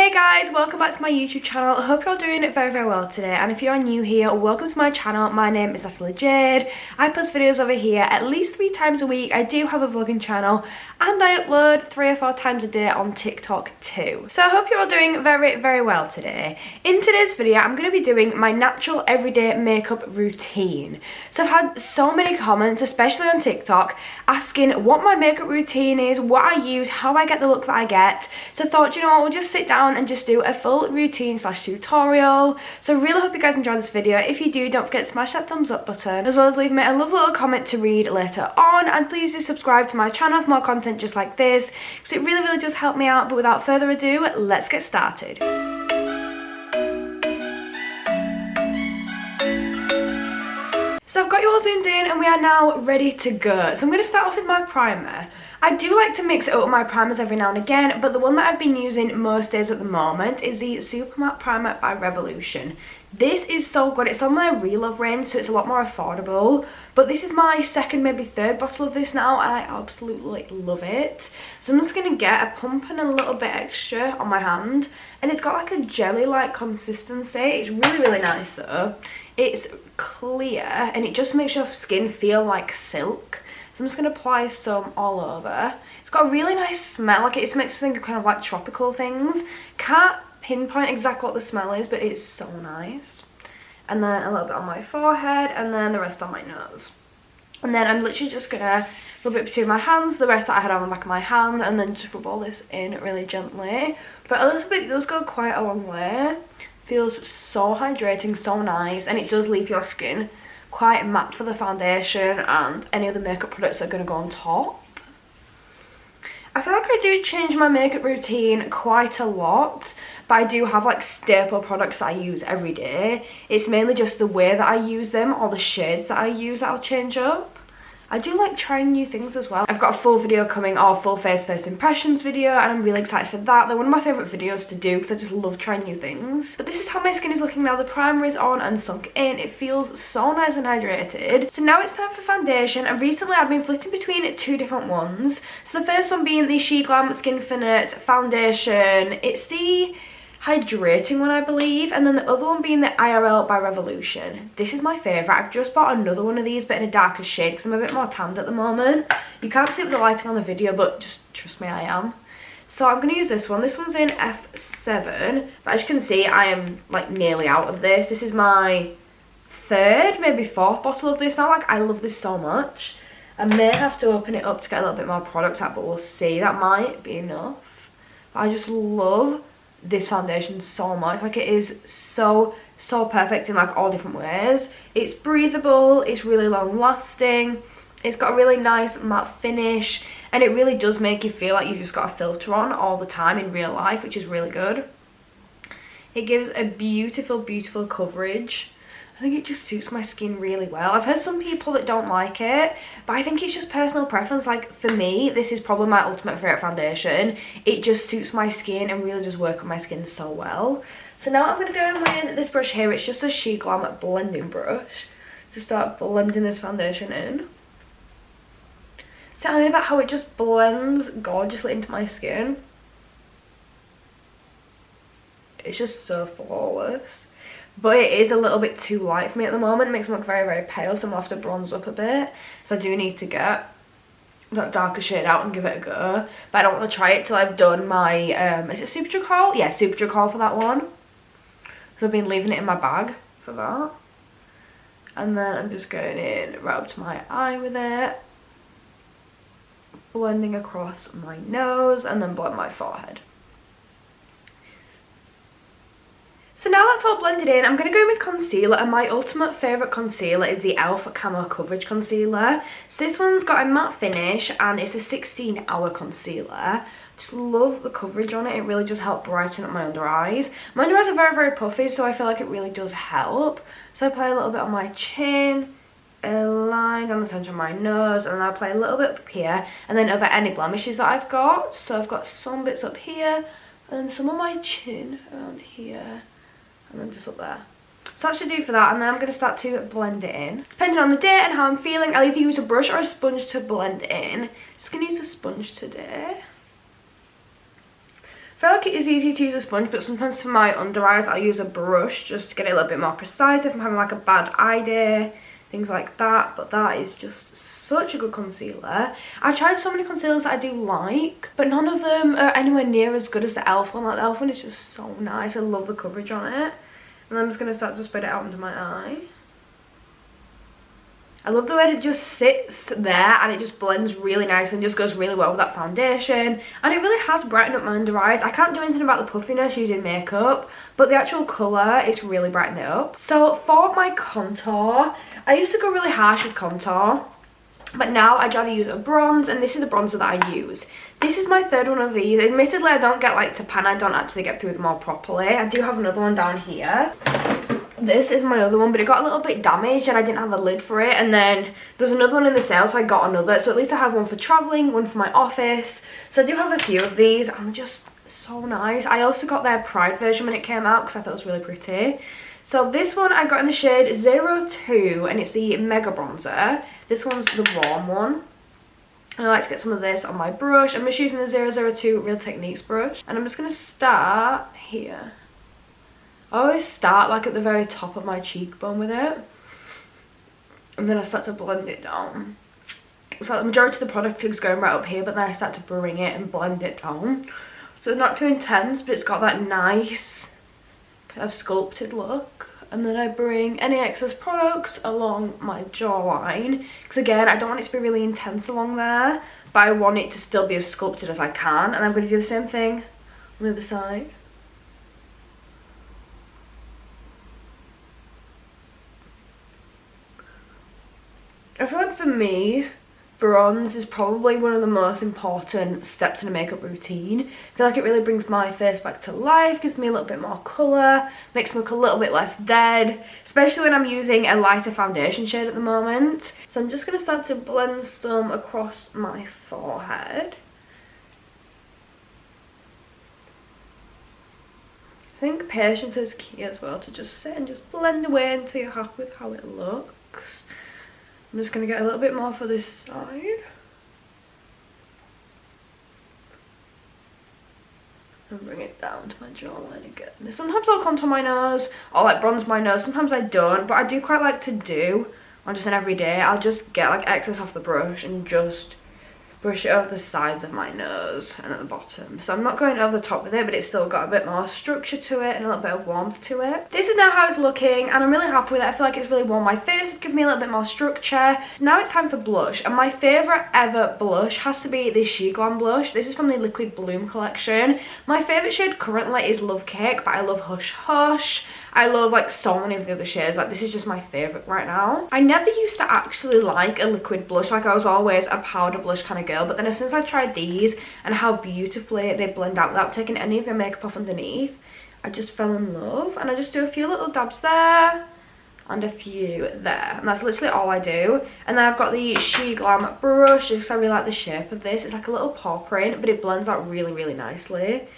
Hey guys, welcome back to my YouTube channel. I hope you're all doing very well today, and if you are new here, welcome to my channel. My name is Natalie Jade. I post videos over here at least 3 times a week. I do have a vlogging channel and I upload 3 or 4 times a day on TikTok too. So I hope you're all doing very well today. In today's video, I'm going to be doing my natural everyday makeup routine. So I've had so many comments, especially on TikTok, asking what my makeup routine is, what I use, how I get the look that I get. So I thought, you know what, we'll just sit down and just do a full routine slash tutorial. So I really hope you guys enjoy this video. If you do, don't forget to smash that thumbs up button, as well as leave me a lovely little comment to read later on, and please do subscribe to my channel for more content just like this, because it really does help me out. But without further ado, let's get started. So I've got you all zoomed in and we are now ready to go. So I'm going to start off with my primer. I do like to mix it up with my primers every now and again, but the one that I've been using most days at the moment is the Super Matte Primer by Revolution. This is so good. It's on my Real Love range, so it's a lot more affordable. But this is my second, maybe third bottle of this now, and I absolutely love it. So I'm just going to get a pump and a little bit extra on my hand. And it's got like a jelly-like consistency. It's really nice though. It's clear and it just makes your skin feel like silk. So I'm just going to apply some all over. It's got a really nice smell. Like it makes me think of kind of like tropical things. Can't pinpoint exactly what the smell is, but it's so nice. And then a little bit on my forehead, and then the rest on my nose. And then I'm literally just going to, a little bit between my hands, the rest that I had on the back of my hand, and then just rub all this in really gently. But a little bit does go quite a long way. Feels so hydrating, so nice, and it does leave your skin quite matte for the foundation and any other makeup products that are going to go on top. I feel like I do change my makeup routine quite a lot, but I do have like staple products that I use every day. It's mainly just the way that I use them or the shades that I use that I'll change up. I do like trying new things as well. I've got a full video coming, or full face first impressions video, and I'm really excited for that. They're one of my favourite videos to do because I just love trying new things. But this is how my skin is looking now. The primer is on and sunk in. It feels so nice and hydrated. So now it's time for foundation, and recently I've been flitting between 2 different ones. So the first one being the She Glam Skinfinite foundation. It's the hydrating one, I believe, and then the other one being the IRL by Revolution. This is my favourite. I've just bought another one of these, but in a darker shade because I'm a bit more tanned at the moment. You can't see it with the lighting on the video, but just trust me, I am. So I'm going to use this one. This one's in F7, but as you can see, I am like nearly out of this. This is my 3rd, maybe 4th bottle of this now. Like, I love this so much. I may have to open it up to get a little bit more product out, but we'll see. That might be enough. But I just love this foundation so much. Like, it is so perfect in like all different ways. It's breathable, it's really long lasting, it's got a really nice matte finish, and it really does make you feel like you've just got a filter on all the time in real life, which is really good. It gives a beautiful coverage. I think it just suits my skin really well. I've heard some people that don't like it, but I think it's just personal preference. Like, for me, this is probably my ultimate favourite foundation. It just suits my skin and really does work on my skin so well. So now I'm going to go in with this brush here. It's just a She Glam blending brush to start blending this foundation in. Tell me about how it just blends gorgeously into my skin. It's just so flawless. But it is a little bit too light for me at the moment. It makes me look very pale, so I'm going to have to bronze up a bit. So I do need to get that darker shade out and give it a go. But I don't want to try it till I've done my, is it Super Drug haul? Yeah, Super Drug haul for that one. So I've been leaving it in my bag for that. And then I'm just going in right up to my eye with it. Blending across my nose and then blend my forehead. So now that's all blended in, I'm going to go in with concealer, and my ultimate favourite concealer is the e.l.f. Camo Coverage Concealer. So this one's got a matte finish and it's a 16-hour concealer. Just love the coverage on it. It really does help brighten up my under eyes. My under eyes are very puffy, so I feel like it really does help. So I apply a little bit on my chin, a line down the centre of my nose, and then I apply a little bit up here, and then over any blemishes that I've got. So I've got some bits up here, and some on my chin around here. And then just up there. So that should do for that, and then I'm going to start to blend it in. Depending on the day and how I'm feeling, I'll either use a brush or a sponge to blend in. Just going to use a sponge today. I feel like it is easy to use a sponge, but sometimes for my under eyes I'll use a brush just to get it a little bit more precise if I'm having like a bad eye day, things like that. But that is just such a good concealer. I've tried so many concealers that I do like, but none of them are anywhere near as good as the e.l.f. one. Like the e.l.f. one is just so nice. I love the coverage on it. And I'm just going to start to spread it out under my eye. I love the way it just sits there and it just blends really nice and just goes really well with that foundation. And it really has brightened up my under eyes. I can't do anything about the puffiness using makeup, but the actual colour, it's really brightened it up. So for my contour, I used to go really harsh with contour, but now I'd rather use a bronze, and this is the bronzer that I use. This is my third one of these. Admittedly, I don't get like to pan, I don't actually get through them all properly. I do have another one down here. This is my other one, but it got a little bit damaged and I didn't have a lid for it. And then there's another one in the sale, so I got another. So at least I have one for travelling, one for my office. So I do have a few of these and they're just so nice. I also got their Pride version when it came out because I thought it was really pretty. So this one I got in the shade 02 and it's the Mega Bronzer. This one's the warm one. And I like to get some of this on my brush. I'm just using the 002 Real Techniques brush. And I'm just going to start here. I always start like at the very top of my cheekbone with it. And then I start to blend it down. So the majority of the product is going right up here, but then I start to bring it and blend it down. So it's not too intense, but it's got that nice kind of sculpted look. And then I bring any excess product along my jawline. Because again, I don't want it to be really intense along there, but I want it to still be as sculpted as I can. And I'm going to do the same thing on the other side. I feel like for me, bronze is probably one of the most important steps in a makeup routine. I feel like it really brings my face back to life, gives me a little bit more colour, makes me look a little bit less dead, especially when I'm using a lighter foundation shade at the moment. So I'm just going to start to blend some across my forehead. I think patience is key as well, to just sit and just blend away until you're happy with how it looks. I'm just going to get a little bit more for this side. And bring it down to my jawline again. Sometimes I'll contour my nose or like bronze my nose. Sometimes I don't, but I do quite like to do on just an everyday. I'll just get like excess off the brush and just brush it over the sides of my nose and at the bottom. So I'm not going over the top with it, but it's still got a bit more structure to it and a little bit of warmth to it. This is now how it's looking and I'm really happy with it. I feel like it's really warmed my face, give me a little bit more structure. Now it's time for blush, and my favourite ever blush has to be this She Glam blush. This is from the Liquid Bloom collection. My favourite shade currently is Love Cake, but I love Hush Hush. I love like so many of the other shades. Like this is just my favourite right now. I never used to actually like a liquid blush. Like I was always a powder blush kind of girl. But then as soon as I tried these and how beautifully they blend out without taking any of your makeup off underneath, I just fell in love. And I just do a few little dabs there and a few there. And that's literally all I do. And then I've got the She Glam brush because I really like the shape of this. It's like a little paw print, but it blends out really, really nicely.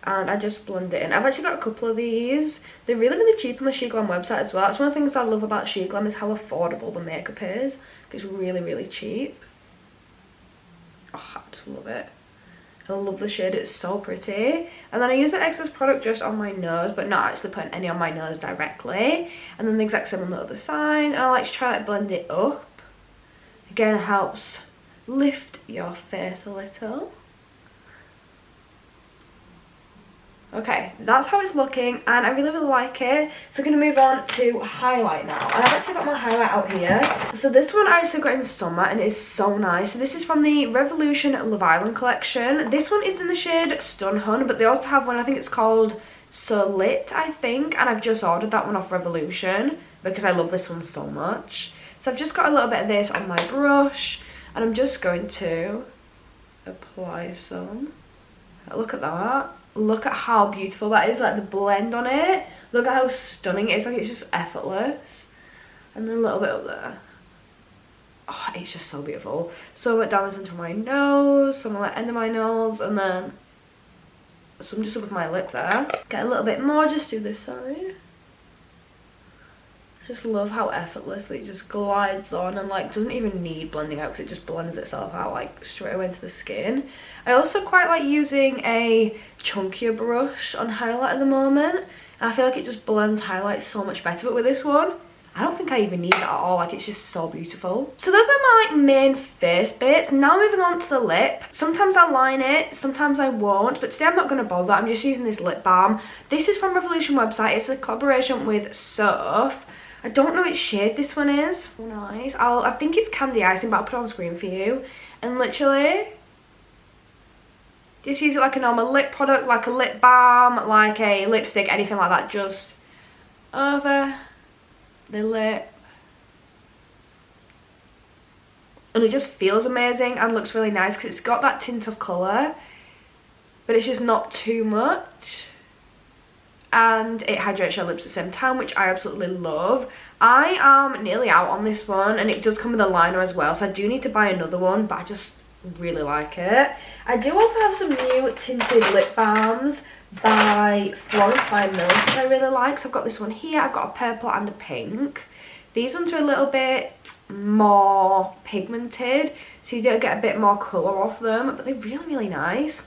And I just blend it in. I've actually got a couple of these. They're really, really cheap on the She Glam website as well. That's one of the things I love about She Glam, is how affordable the makeup is. It's really, really cheap. Oh, I just love it. I love the shade, it's so pretty. And then I use the excess product just on my nose, but not actually putting any on my nose directly. And then the exact same on the other side. And I like to try to blend it up. Again, it helps lift your face a little. Okay, that's how it's looking and I really, really like it. So I'm going to move on to highlight now. And I've actually got my highlight out here. So this one I actually got in summer and it is so nice. So this is from the Revolution Love Island collection. This one is in the shade Stun Hun, but they also have one, I think it's called So Lit, I think. And I've just ordered that one off Revolution because I love this one so much. So I've just got a little bit of this on my brush and I'm just going to apply some. Look at that. Look at how beautiful that is, like the blend on it. Look at how stunning it is, like it's just effortless. And then a little bit up there. Oh, it's just so beautiful. So down this into my nose, some on the end of my nose, and then some just up with my lip there. Get a little bit more just to this side. I just love how effortlessly it just glides on and like doesn't even need blending out because it just blends itself out like straight away into the skin. I also quite like using a chunkier brush on highlight at the moment, and I feel like it just blends highlight so much better. But with this one, I don't think I even need it at all. Like, it's just so beautiful. So those are my like main face bits. Now moving on to the lip. Sometimes I line it, sometimes I won't, but today I'm not going to bother. I'm just using this lip balm. This is from Revolution website. It's a collaboration with Surf. I don't know which shade this one is. Nice. I think it's Candy Icing, but I'll put it on screen for you. And literally, just use it like a normal lip product, like a lip balm, like a lipstick, anything like that. Just over the lip. And it just feels amazing and looks really nice because it's got that tint of colour, but it's just not too much. And it hydrates your lips at the same time, which I absolutely love. I am nearly out on this one, and it does come with a liner as well, so I do need to buy another one, but I just really like it. I do also have some new tinted lip balms by Florence by Mills, which I really like. So I've got this one here, I've got a purple and a pink. These ones are a little bit more pigmented, so you do get a bit more colour off them, but they're really, really nice.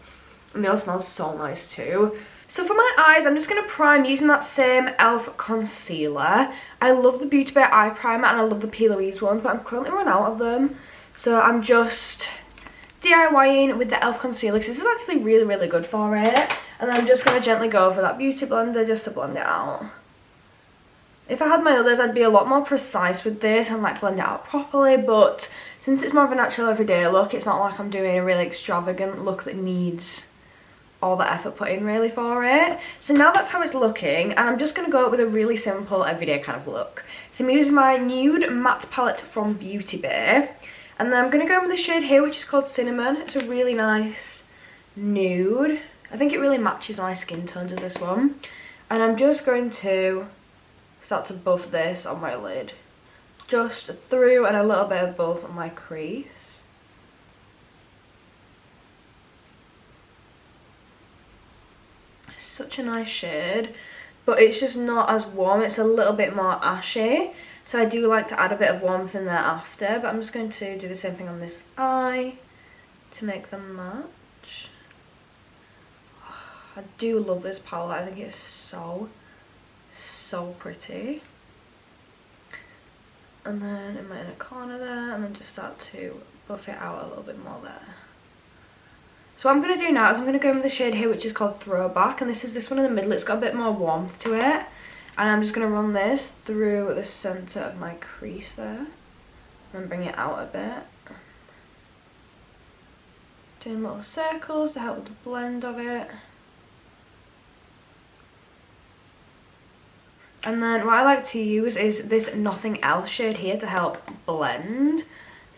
And they all smell so nice too. So for my eyes, I'm just going to prime using that same e.l.f. concealer. I love the Beauty Bay eye primer and I love the P. Louise one, but I'm currently run out of them. So I'm just DIYing with the e.l.f. concealer because this is actually really, really good for it. And I'm just going to gently go over that beauty blender just to blend it out. If I had my others, I'd be a lot more precise with this and like blend it out properly, but since it's more of a natural everyday look, it's not like I'm doing a really extravagant look that needs all the effort put in really for it. So now that's how it's looking, and I'm just going to go with a really simple everyday kind of look. So I'm using my nude matte palette from Beauty Bay, and then I'm going to go with the shade here, which is called Cinnamon. It's a really nice nude. I think it really matches my skin tones as this one. And I'm just going to start to buff this on my lid, just through and a little bit above my crease. Such a nice shade, but it's just not as warm. It's a little bit more ashy, so I do like to add a bit of warmth in there after, but I'm just going to do the same thing on this eye to make them match. I do love this palette. I think it's so pretty. And then in my inner corner there, and then just start to buff it out a little bit more there. So what I'm going to do now is I'm going to go in with the shade here, which is called Throwback, and this is this one in the middle. It's got a bit more warmth to it, and I'm just going to run this through the centre of my crease there and bring it out a bit, doing little circles to help with the blend of it. And then what I like to use is this Nothing Else shade here to help blend.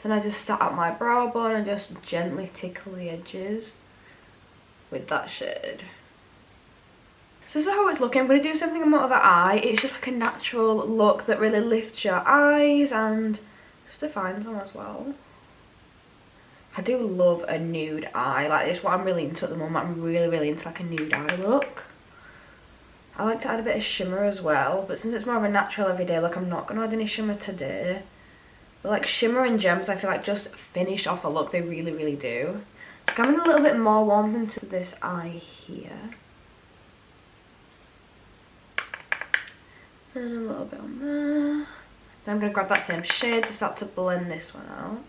So then I just start at my brow bone and just gently tickle the edges with that shade. So this is how it's looking. I'm going to do something on my other eye. It's just like a natural look that really lifts your eyes and just defines them as well. I do love a nude eye. Like, it's what I'm really into at the moment. I'm really into like a nude eye look. I like to add a bit of shimmer as well, but since it's more of a natural everyday look, I'm not going to add any shimmer today. But like shimmer and gems, I feel like just finish off a look. They really do. So coming a little bit more warmth into this eye here. And a little bit on there. Then I'm going to grab that same shade to start to blend this one out.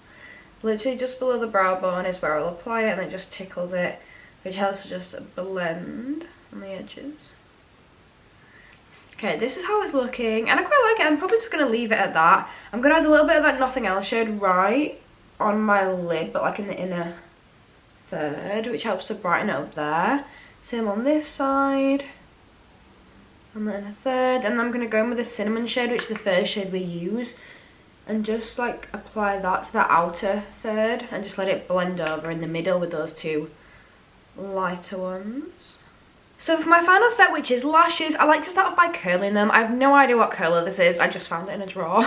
Literally just below the brow bone is where I'll apply it, and it just tickles it, which helps to just blend on the edges. Okay, this is how it's looking, and I quite like it. I'm probably just going to leave it at that. I'm going to add a little bit of that Nothing Else shade right on my lid, but like in the inner third, which helps to brighten it up there. Same on this side, and the inner third, and then I'm going to go in with the Cinnamon shade, which is the first shade we use, and just like apply that to the outer third, and just let it blend over in the middle with those two lighter ones. So for my final step, which is lashes, I like to start off by curling them. I have no idea what curler this is. I just found it in a drawer.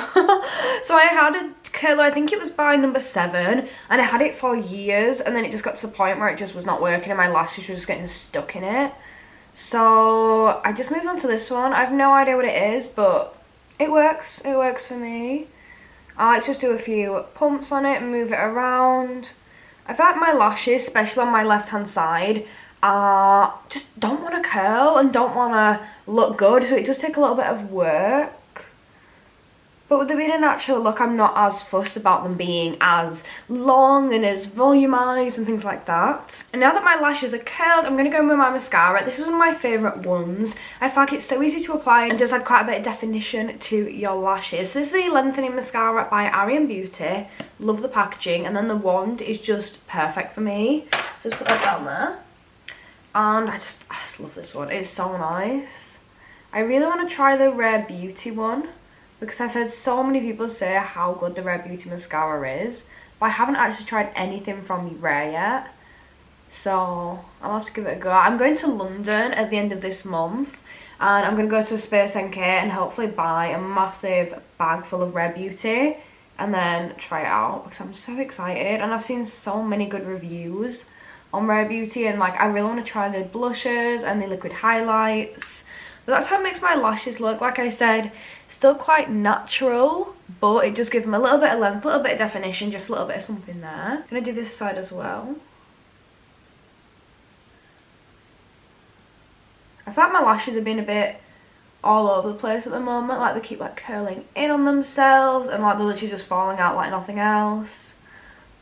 So I had a curler, I think it was by number 7, and I had it for years, and then it just got to the point where it just was not working and my lashes were just getting stuck in it. So I just moved on to this one. I have no idea what it is, but It works for me. I like to just do a few pumps on it and move it around. I feel like my lashes, especially on my left hand side, just don't want to curl and don't want to look good, so it does take a little bit of work. But with them being a natural look, I'm not as fussed about them being as long and as volumized and things like that. And now that my lashes are curled, I'm going to go in with my mascara. This is one of my favourite ones. I feel like it's so easy to apply and does add quite a bit of definition to your lashes. So this is the Lengthening Mascara by Arian Beauty. Love the packaging. And then the wand is just perfect for me. Just put that down there. And I just love this one. It's so nice. I really want to try the Rare Beauty one, because I've heard so many people say how good the Rare Beauty mascara is, but I haven't actually tried anything from Rare yet, so I'll have to give it a go. I'm going to London at the end of this month, and I'm going to go to a Space NK and hopefully buy a massive bag full of Rare Beauty and then try it out, because I'm so excited. And I've seen so many good reviews on Rare Beauty, and like I really want to try the blushes and the liquid highlights. But that's how it makes my lashes look. Like I said, still quite natural, but it just gives them a little bit of length, a little bit of definition, just a little bit of something there. I'm going to do this side as well. I feel like my lashes have been a bit all over the place at the moment. Like they keep like curling in on themselves and like they're literally just falling out like nothing else.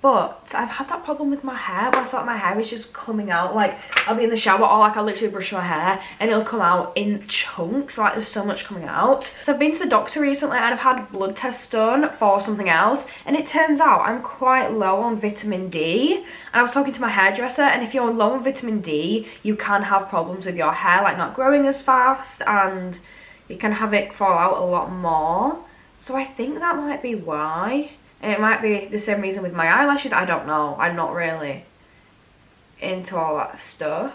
But I've had that problem with my hair where I feel like my hair is just coming out. Like I'll be in the shower or like I'll literally brush my hair and it'll come out in chunks. Like there's so much coming out. So I've been to the doctor recently and I've had blood tests done for something else. And it turns out I'm quite low on vitamin D. And I was talking to my hairdresser, and if you're low on vitamin D, you can have problems with your hair, like not growing as fast, and you can have it fall out a lot more. So I think that might be why. And it might be the same reason with my eyelashes, I don't know. I'm not really into all that stuff.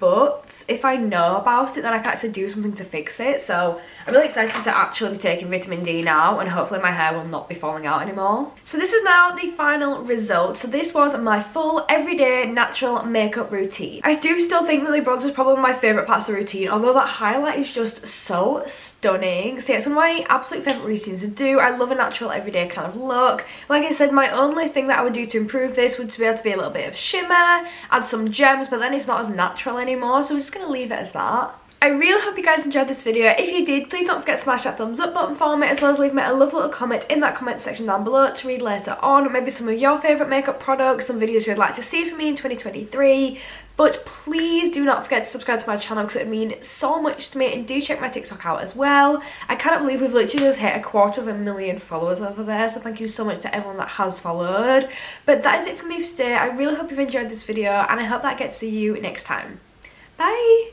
But if I know about it, then I can actually do something to fix it. So I'm really excited to actually be taking vitamin D now, and hopefully my hair will not be falling out anymore. So this is now the final result. So this was my full everyday natural makeup routine. I do still think that the bronzer is probably one of my favourite parts of the routine, although that highlight is just so stunning. So yeah, it's one of my absolute favourite routines to do. I love a natural everyday kind of look. Like I said, my only thing that I would do to improve this would be able to be a little bit of shimmer, add some gems, but then it's not as natural anymore, so I'm just gonna leave it as that. I really hope you guys enjoyed this video. If you did, please don't forget to smash that thumbs up button for me, as well as leave me a lovely little comment in that comment section down below to read later on. Maybe some of your favourite makeup products, some videos you'd like to see from me in 2023. But please do not forget to subscribe to my channel, because it would mean so much to me, and do check my TikTok out as well. I cannot believe we've literally just hit 250,000 followers over there, so thank you so much to everyone that has followed. But that is it for me for today. I really hope you've enjoyed this video, and I hope that I get to see you next time. Bye!